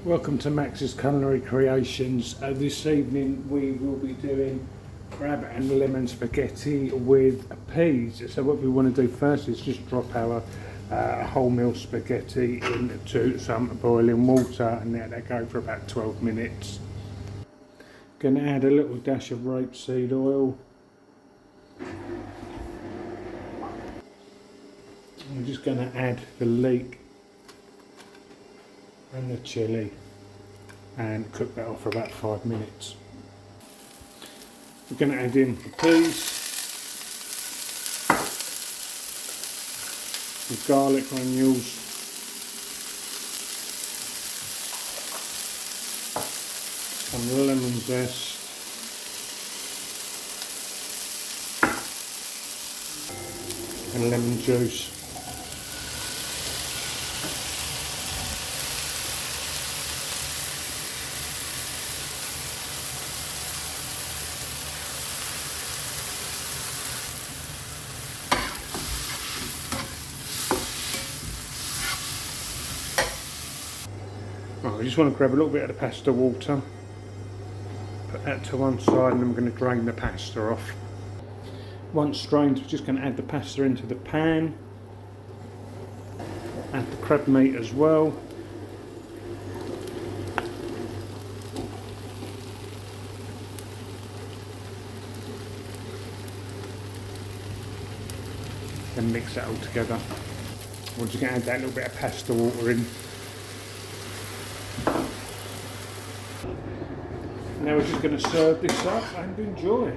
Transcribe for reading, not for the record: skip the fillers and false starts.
Welcome to Max's Culinary Creations. This evening we will be doing crab and lemon spaghetti with peas. So what we want to do first is just drop our wholemeal spaghetti into some boiling water and let that go for about 12 minutes. Going to add a little dash of rapeseed oil. I'm just going to add the leek and the chilli and cook that off for about 5 minutes. We're going to add in the peas, the garlic granules, some lemon zest, and lemon juice. Right, I just want to grab a little bit of the pasta water, put that to one side, and then we're going to drain the pasta off. Once strained, we're just going to add the pasta into the pan, add the crab meat as well. And mix that all together. We're just going to add that little bit of pasta water in. Now we're just going to serve this up and enjoy.